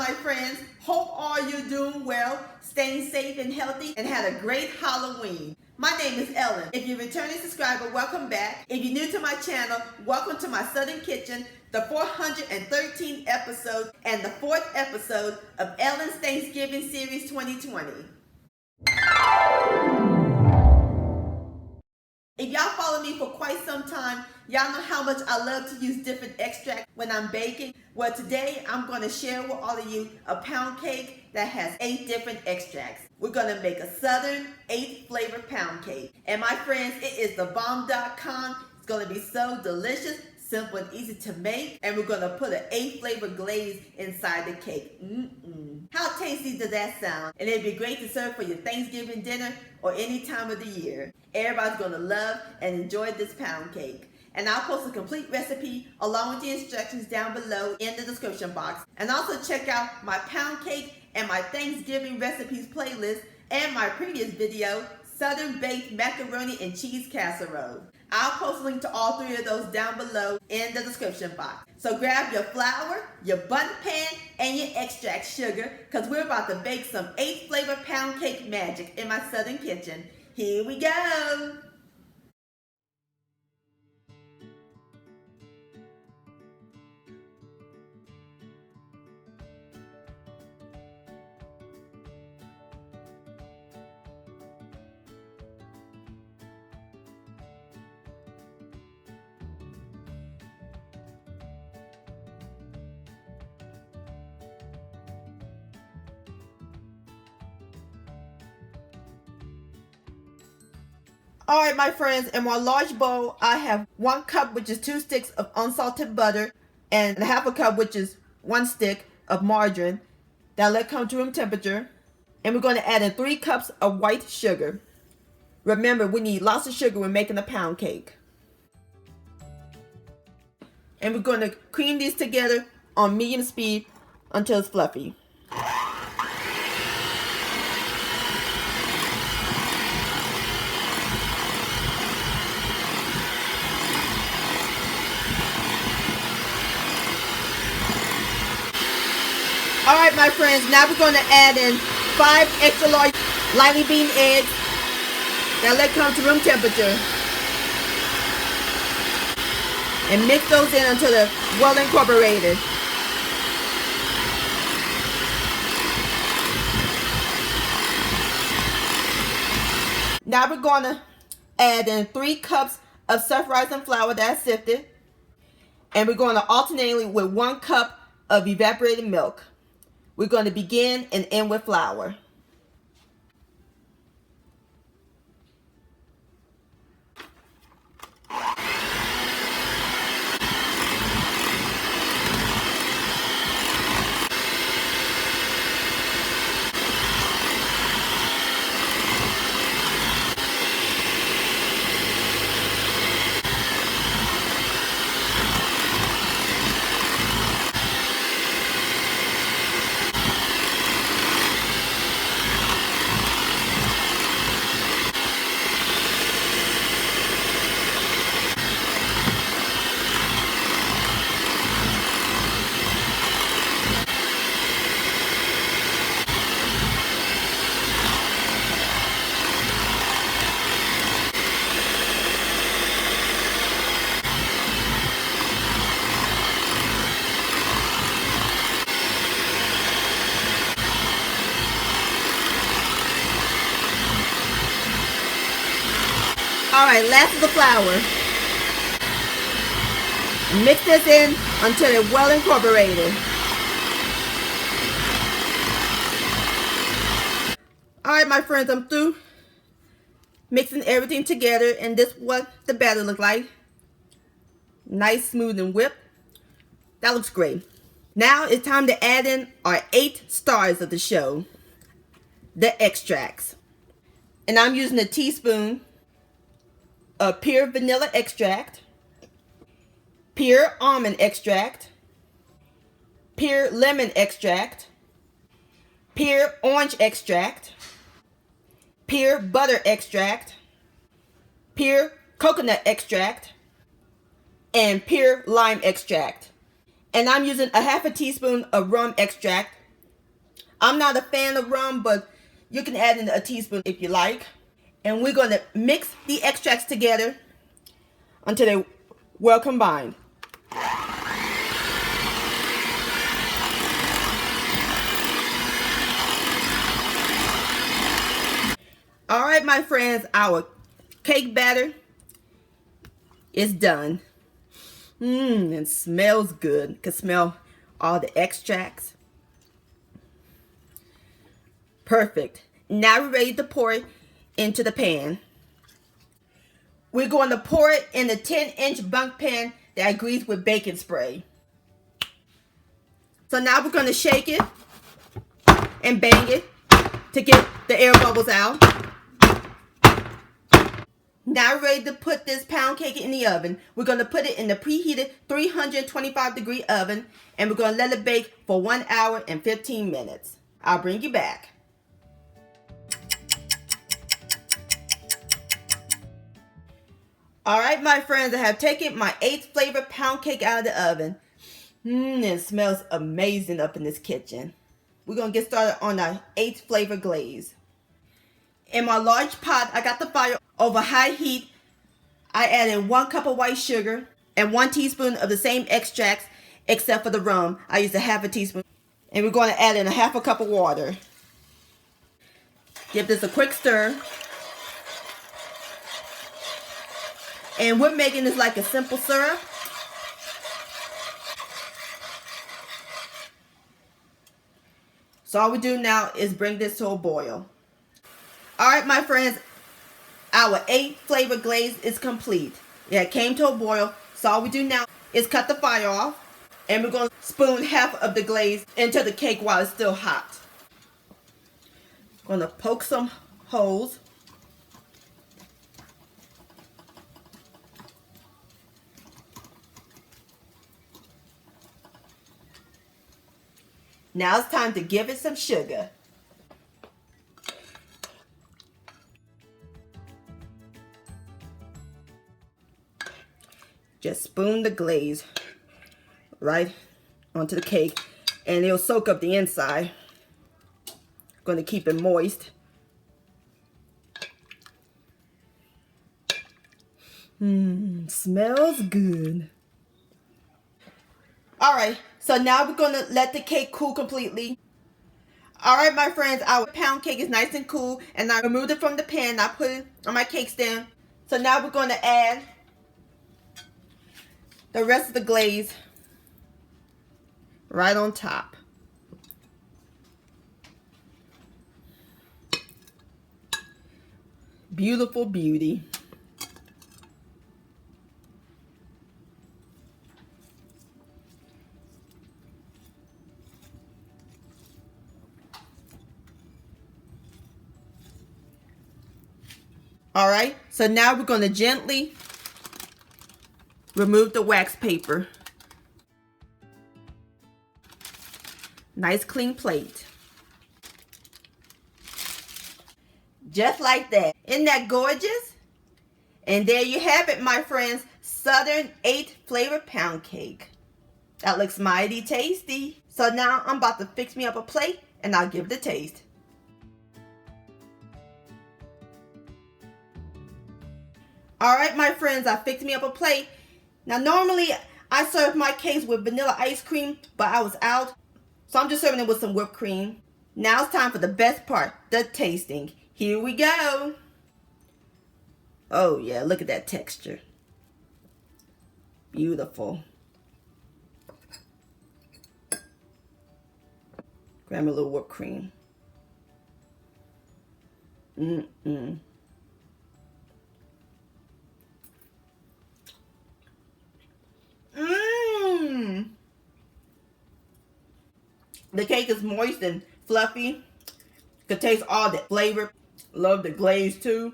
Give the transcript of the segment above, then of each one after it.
my friends. Hope all you're doing well, staying safe and healthy, and had a great Halloween. My name is Ellen. If you're a returning subscriber, welcome back. If you're new to my channel, welcome to my Southern Kitchen, the 413th episode and the 4th episode of Ellen's Thanksgiving Series 2020. If y'all follow me for quite some time, y'all know how much I love to use different extracts when I'm baking. Well, today I'm going to share with all of you a pound cake that has 8 different extracts. We're going to make a Southern 8 flavor pound cake. And my friends, it is thebomb.com. It's going to be so delicious, simple and easy to make. And we're going to put an 8 flavor glaze inside the cake. How tasty does that sound? And it'd be great to serve for your Thanksgiving dinner or any time of the year. Everybody's going to love and enjoy this pound cake. And I'll post a complete recipe along with the instructions down below in the description box. And also check out my pound cake and my Thanksgiving recipes playlist and my previous video, Southern Baked Macaroni and Cheese Casserole. I'll post a link to all 3 of those down below in the description box. So grab your flour, your bundt pan, and your extract sugar, because we're about to bake some 8 flavor pound cake magic in my Southern kitchen. Here we go! Alright my friends, in my large bowl I have 1 cup, which is 2 sticks of unsalted butter, and half a cup, which is 1 stick of margarine. Now let it come to room temperature. And we're going to add in 3 cups of white sugar. Remember, we need lots of sugar when making a pound cake. And we're going to cream these together on medium speed until it's fluffy. Alright my friends, now we're going to add in 5 extra large lightly beaten eggs. Now let it come to room temperature. And mix those in until they're well incorporated. Now we're going to add in 3 cups of self-rising flour that's sifted. And we're going to alternate with 1 cup of evaporated milk. We're going to begin and end with flour. Alright, last is the flour. Mix this in until it's well incorporated. Alright my friends, I'm through mixing everything together, and this is what the batter looks like. Nice, smooth, and whipped. That looks great. Now it's time to add in our 8 stars of the show, the extracts. And I'm using a teaspoon of pure vanilla extract, pure almond extract, pure lemon extract, pure orange extract, pure butter extract, pure coconut extract, and pure lime extract. And I'm using a half a teaspoon of rum extract I'm not a fan of rum, but you can add in a teaspoon if you like. And we're going to mix the extracts together until they're well combined. All right, my friends, our cake batter is done. It smells good. You can smell all the extracts. Perfect. Now we're ready to pour it into the pan. We're going to pour it in the 10-inch bunk pan that I greased with baking spray. So now we're going to shake it and bang it to get the air bubbles out. Now we're ready to put this pound cake in the oven. We're going to put it in the preheated 325-degree oven, and we're going to let it bake for 1 hour and 15 minutes. I'll bring you back. Alright, my friends, I have taken my 8 flavor pound cake out of the oven. It smells amazing up in this kitchen. We're going to get started on our 8 flavor glaze. In my large pot, I got the fire over high heat. I added 1 cup of white sugar and 1 teaspoon of the same extracts except for the rum. I used a half a teaspoon. And we're going to add in a half a cup of water. Give this a quick stir. And we're making this like a simple syrup. So all we do now is bring this to a boil. Alright, my friends, our 8 flavor glaze is complete. It came to a boil. So all we do now is cut the fire off. And we're going to spoon half of the glaze into the cake while it's still hot. Going to poke some holes. Now it's time to give it some sugar. Just spoon the glaze right onto the cake and it'll soak up the inside. Going to keep it moist. Smells good. Alright, so now we're going to let the cake cool completely. Alright, my friends, our pound cake is nice and cool, and I removed it from the pan. I put it on my cake stand. So now we're going to add the rest of the glaze right on top. Beautiful beauty. Alright, so now we're going to gently remove the wax paper. Nice clean plate. Just like that. Isn't that gorgeous? And there you have it, my friends. Southern 8 flavor pound cake. That looks mighty tasty. So now I'm about to fix me up a plate and I'll give it a taste. Alright, my friends, I fixed me up a plate. Now normally I serve my cakes with vanilla ice cream, but I was out. So I'm just serving it with some whipped cream. Now it's time for the best part, the tasting. Here we go. Oh yeah, look at that texture. Beautiful. Grab me a little whipped cream. The cake is moist and fluffy. Could taste all the flavor. Love the glaze too.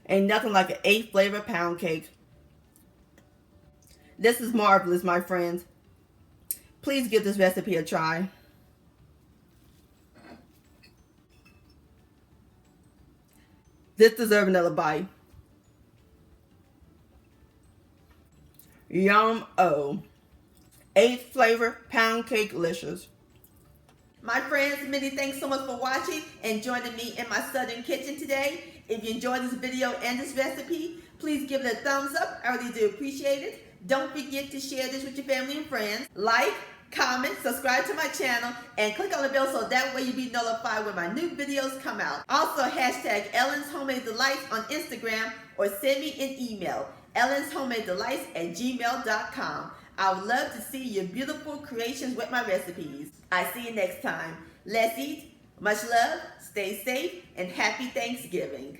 Ain't nothing like an 8 flavor pound cake. This is marvelous, my friends. Please give this recipe a try. This deserves another bite. Yum-o. 8 flavor pound cake delicious. My friends, many thanks so much for watching and joining me in my southern kitchen today. If you enjoyed this video and this recipe, please give it a thumbs up. I really do appreciate it. Don't forget to share this with your family and friends. Like, comment, subscribe to my channel, and click on the bell so that way you'll be notified when my new videos come out. Also, hashtag Ellen's Homemade Delights on Instagram or send me an email, ellenshomemadedelights@gmail.com. I would love to see your beautiful creations with my recipes. I see you next time. Let's eat. Much love, stay safe, and happy Thanksgiving.